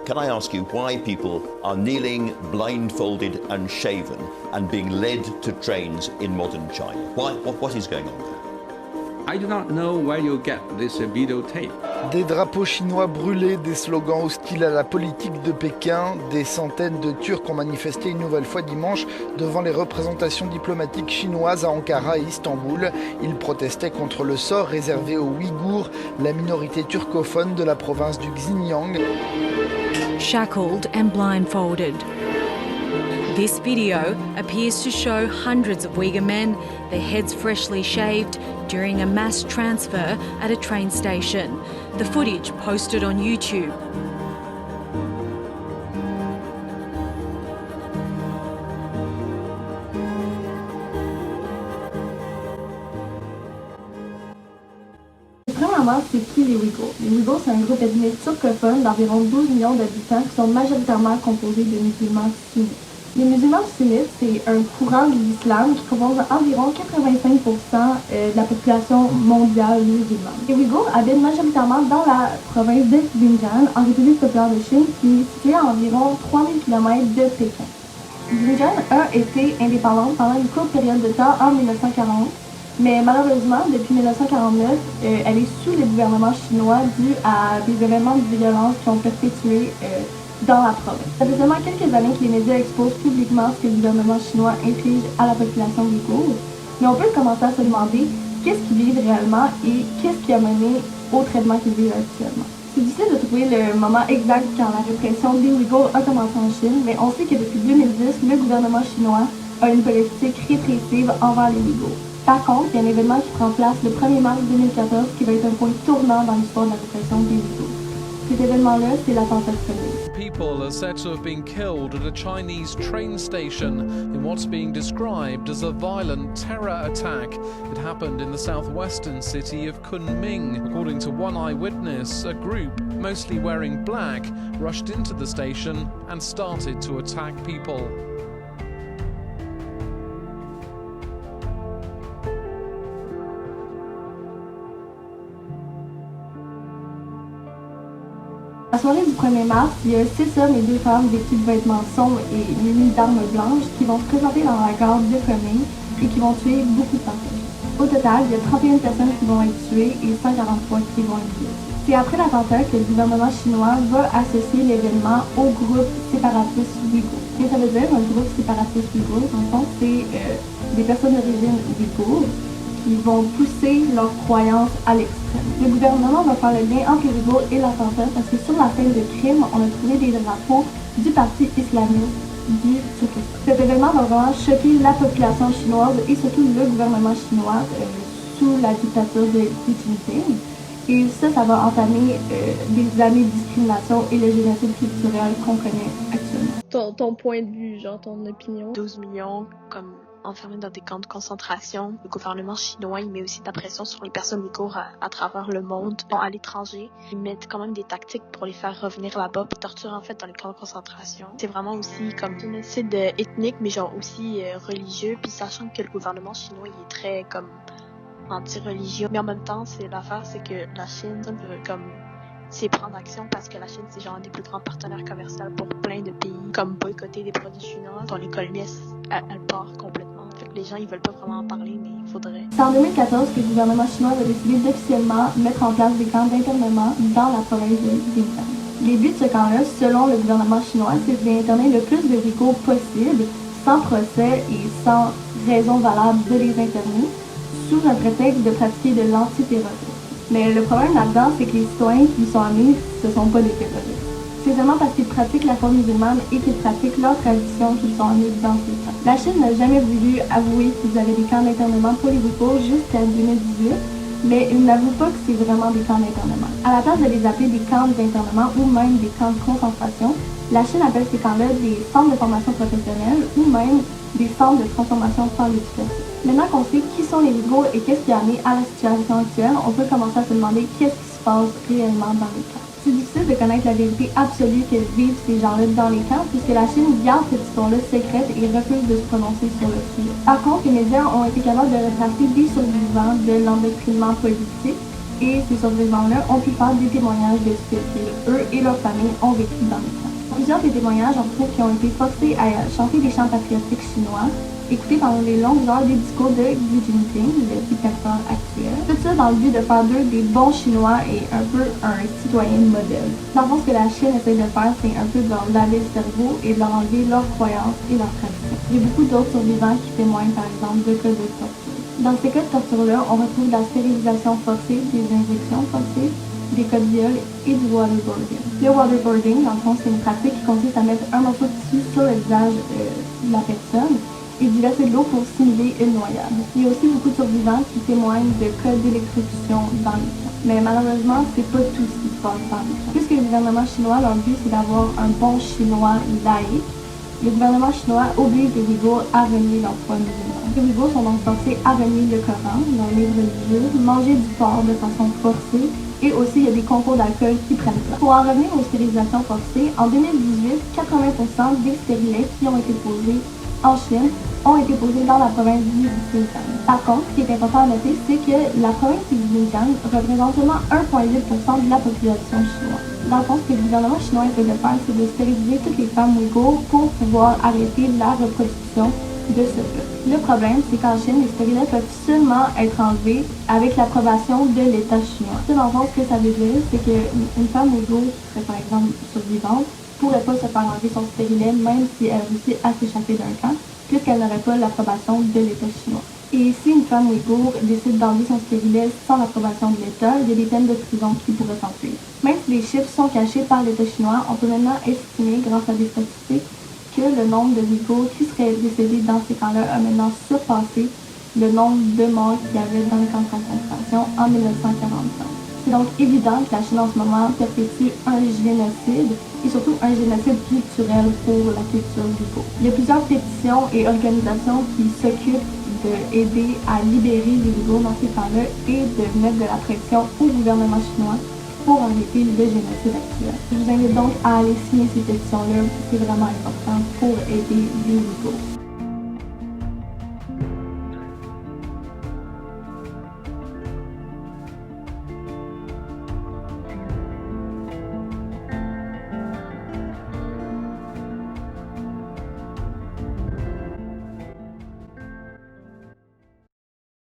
Can I ask you why people are kneeling, blindfolded and shaven and being led to trains in modern China? What is going on there? I do not know where you get this videotape. Des drapeaux chinois brûlés, des slogans hostiles à la politique de Pékin, des centaines de Turcs ont manifesté une nouvelle fois dimanche devant les représentations diplomatiques chinoises à Ankara et Istanbul. Ils protestaient contre le sort réservé aux Ouïghours, la minorité turcophone de la province du Xinjiang. Shackled and blindfolded. This video appears to show hundreds of Uyghur men, their heads freshly shaved, during a mass transfer at a train station. The footage posted on YouTube. Premièrement, c'est qui les Ouïghours? Les Ouïghours, c'est un groupe ethnique turcophone d'environ 12 millions d'habitants qui sont majoritairement composés de musulmans sunnites. Les musulmans sunnites, c'est un courant de l'islam qui compose environ 85% de la population mondiale musulmane. Les Ouïghours habitent majoritairement dans la province de Xinjiang, en République populaire de Chine, qui est située à environ 3000 km de Pékin. Xinjiang a été indépendante pendant une courte période de temps en 1940, mais malheureusement, depuis 1949, elle est sous le gouvernement chinois dû à des événements de violence qui ont perpétué dans la province. Ça fait seulement quelques années que les médias exposent publiquement ce que le gouvernement chinois inflige à la population ouïghour, mais on peut commencer à se demander qu'est-ce qu'ils vivent réellement et qu'est-ce qui a mené au traitement qu'ils vivent actuellement. C'est difficile de trouver le moment exact quand la répression des Ouïghours a commencé en Chine, mais on sait que depuis 2010, le gouvernement chinois a une politique répressive envers les Ouïghours. Par contre, il y a un événement qui prend place le 1er mars 2014 qui va être un point tournant dans l'histoire de la répression des Ouïghours. Cet événement-là, c'est l'attentat de Chengdu. People are said to have been killed at a Chinese train station in what's being described as a violent terror attack. It happened in the southwestern city of Kunming. According to one eyewitness, a group, mostly wearing black, rushed into the station and started to attack people. La soirée du 1er mars, il y a 6 hommes et 2 femmes vêtus de vêtements sombres et munis d'armes blanches qui vont se présenter dans la gare de Kunming et qui vont tuer beaucoup de personnes. Au total, il y a 31 personnes qui vont être tuées et 143 qui vont être blessées. C'est après l'attentat que le gouvernement chinois va associer l'événement au groupe séparatiste ouïghour. Qu'est-ce que ça veut dire, un groupe séparatiste ouïghour? En fond, c'est des personnes d'origine ouïghour qui vont pousser leurs croyances à l'extrême. Le gouvernement va faire le lien entre les Ouïghours et l'attentat parce que sur la scène de crime, on a trouvé des drapeaux du parti islamiste du Turkestan. Cet événement va vraiment choquer la population chinoise et surtout le gouvernement chinois sous la dictature de Xi Jinping. Et ça va entamer des années de discrimination et le génocide culturel qu'on connaît actuellement. Ton point de vue, genre ton opinion. 12 millions comme enfermés dans des camps de concentration. Le gouvernement chinois, il met aussi de la pression sur les personnes ouïghours à travers le monde, à l'étranger. Ils mettent quand même des tactiques pour les faire revenir là-bas, puis torturer en fait dans les camps de concentration. C'est vraiment aussi comme génocide ethnique, mais genre aussi religieux, puis sachant que le gouvernement chinois, il est très comme anti-religieux. Mais en même temps, l'affaire, c'est que la Chine veut comme c'est prendre action parce que la Chine, c'est genre un des plus grands partenaires commerciaux pour plein de pays, comme boycotter des produits chinois, dont l'économie, elle part complètement. Fait que les gens, ils veulent pas vraiment en parler, mais il faudrait. C'est en 2014 que le gouvernement chinois va décider d'officiellement mettre en place des camps d'internement dans la province de Xinjiang. Les buts de ce camp-là, selon le gouvernement chinois, c'est d'interner le plus de Ouïghours possible, sans procès et sans raison valable de les interner, sous un prétexte de pratiquer de l'antiterrorisme. Mais le problème là-dedans, c'est que les citoyens qui y sont amenés, ce sont pas des terroristes. C'est seulement parce qu'ils pratiquent la foi musulmane et qu'ils pratiquent leur tradition qu'ils sont amenés dans ces camps. La Chine n'a jamais voulu avouer qu'ils avaient des camps d'internement pour les Ouïghours jusqu'à 2018, mais ils n'avouent pas que c'est vraiment des camps d'internement. À la place de les appeler des camps d'internement ou même des camps de concentration, la Chine appelle ces camps-là des centres de formation professionnelle ou même des centres de transformation par l'éducation. Maintenant qu'on sait qui sont les Ouïghours et qu'est-ce qui a amené à la situation actuelle, on peut commencer à se demander qu'est-ce qui se passe réellement dans les camps. C'est difficile de connaître la vérité absolue que vivent ces gens-là dans les camps puisque la Chine garde cette histoire-là secrète et refuse de se prononcer sur le sujet. Par contre, les médias ont été capables de retracer des survivants de l'endoctrinement politique Et ces survivants-là ont pu faire des témoignages de ce qu'eux et leurs familles ont vécu dans les camps. Plusieurs des témoignages, entre autres, qui ont été forcés à chanter des chants patriotiques chinois, écoutés pendant les longues heures des discours de Xi Jinping, le dictateur actuel. Tout ça dans le but de faire d'eux des bons Chinois et un peu un citoyen modèle. Dans le fond, ce que la Chine essaie de faire, c'est un peu de leur laver le cerveau et de leur enlever leurs croyances et leurs traditions. Il y a beaucoup d'autres survivants qui témoignent, par exemple, de cas de torture. Dans ces cas de torture-là, on retrouve la stérilisation forcée, des injections forcées, des cas de viol et du waterboarding. Le waterboarding, dans le fond, c'est une pratique qui consiste à mettre un morceau de tissu sur le visage de la personne et d'y verser de l'eau pour simuler une noyade. Il y a aussi beaucoup de survivants qui témoignent de cas d'électrocution dans les camps. Mais malheureusement, c'est pas tout ce qui se passe dans les camps. Puisque le gouvernement chinois, leur but, c'est d'avoir un bon chinois laïque, le gouvernement chinois oblige les Ouïghours à renier leur foi musulmane. Les Ouïghours sont donc forcés à renier le Coran, leur livre religieux, manger du porc de façon forcée, et aussi il y a des concours d'alcool qui prennent place. Pour en revenir aux stérilisations forcées, en 2018, 80% des stérilets qui ont été posés en Chine ont été posés dans la province du Xinjiang. Par contre, ce qui est important à noter, c'est que la province du Xinjiang représente seulement 1,8% de la population chinoise. Dans le fond, ce que le gouvernement chinois essaie de faire, c'est de stériliser toutes les femmes ouïghours pour pouvoir arrêter la reproduction de ce peuple. Le problème, c'est qu'en Chine, les stérilets peuvent seulement être enlevés avec l'approbation de l'État chinois. Dans le fond, ce que ça veut dire, c'est qu'une femme ouïghour qui serait par exemple survivante pourrait pas se faire enlever son stérilet même si elle réussit à s'échapper d'un camp, puisqu'elle n'aurait pas l'approbation de l'État chinois. Et si une femme ouïghour décide d'enlever son stérilet sans l'approbation de l'État, il y a des peines de prison qui pourraient s'ensuivre. Même si les chiffres sont cachés par l'État chinois, on peut maintenant estimer, grâce à des statistiques, que le nombre de Ouïghours qui seraient décédés dans ces camps-là a maintenant surpassé le nombre de morts qu'il y avait dans les camps de concentration en 1945. C'est donc évident que la Chine en ce moment perpétue un génocide et surtout un génocide culturel pour la culture ouïghour. Il y a plusieurs pétitions et organisations qui s'occupent d'aider à libérer les Ouïghours dans ces camps-là et de mettre de la pression au gouvernement chinois pour arrêter le génocide actuel. Je vous invite donc à aller signer ces pétitions-là, c'est vraiment important pour aider les Ouïghours.